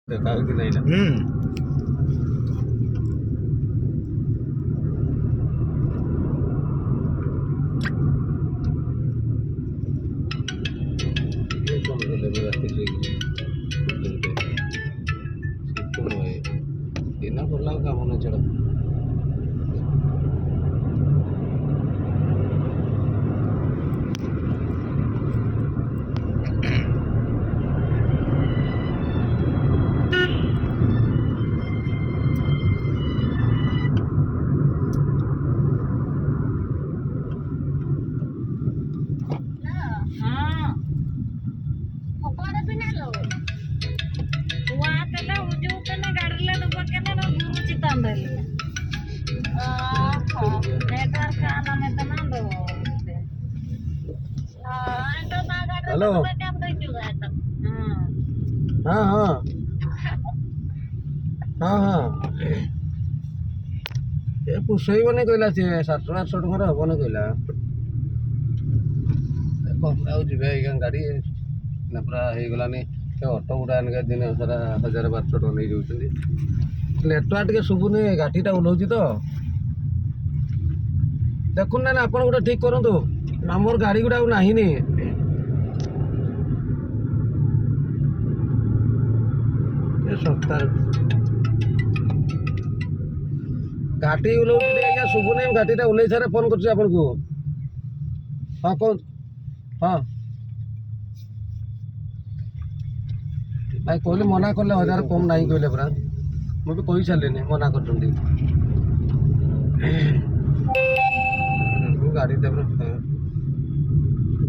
देखा कि नहीं ना ये कौन बोले मेरा किसी सिस्टम है ये ना बोला काम होना चला हेलो हाँ हाँ हाँ हाँ ये पुषैबनी कहला सी 700-800 टଙ୍କା हेबनी कहला कम जी गाड़ी ना पूरा हो गलानी ऑटो गुड़ा आनिक दिन सारा 1000-1200 टका नहीं जाऊँगी नेटवर्क टे शुभुनि गाठीटा ओह्लौं तो देखुन ना आप गोटे ठीक करूँ मोर गाड़ी गुड़ा ना सप्ताह घाटी ओह्लौं शुभुनि घाटीटा ओह्लैई सारे फोन कर हाँ कौन हाँ भाई कहले मना कले 1000 कम नहीं कहले परा मुझे कही सारे मना कर गाड़ी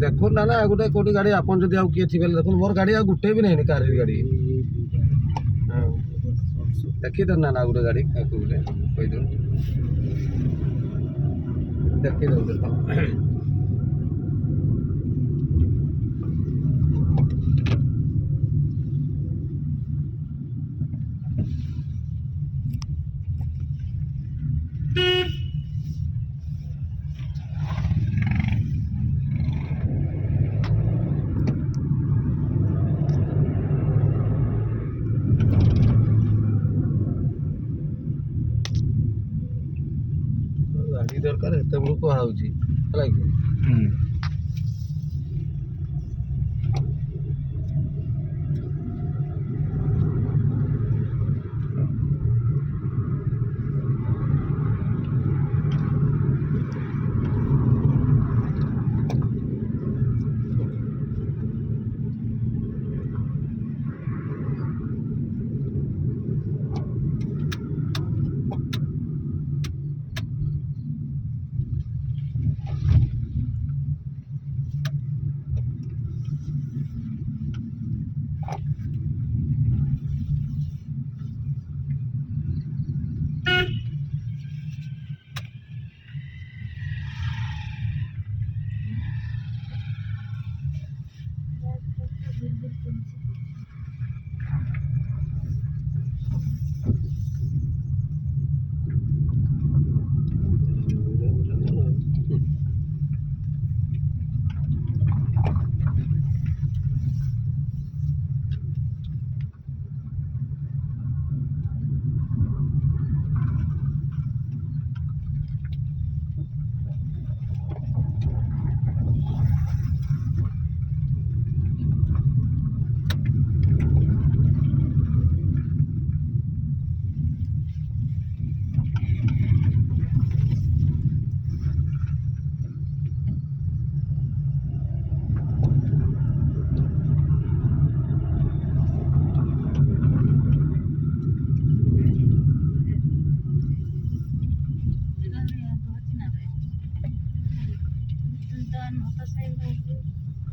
देखो ना ना गोटे कौटी गाड़ी आपन जदि आउ किए थी देखो मोर गाड़ी आ गुटे भी नहीं कार गाड़ी देखी दे ना गोटे गाड़ी कही दे देखी दे गाड़ी दरकार एत बड़ कहुची है कि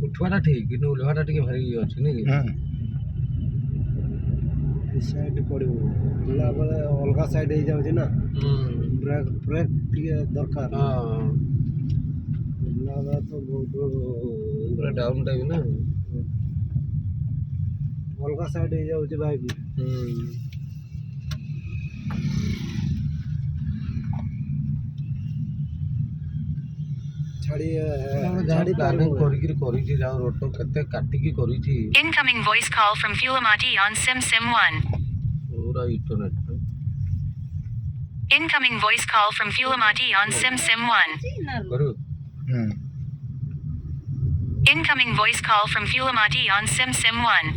उठवाटा ठीक कि ओह्लवाटा टे भारी अच्छे नहीं साइड पड़ो अलग साइड हो जाऊँ ना ब्रेक ब्रेक दरकार तो बहुत पूरा डाउन टाइम ना अलग साइड हो जाऊँ bike Incoming voice call from Fulamati on Sim 1. ପୁରା internet Incoming voice call from Fulamati on Sim 1. କରିବୁ Incoming voice call from Fulamati on Sim 1.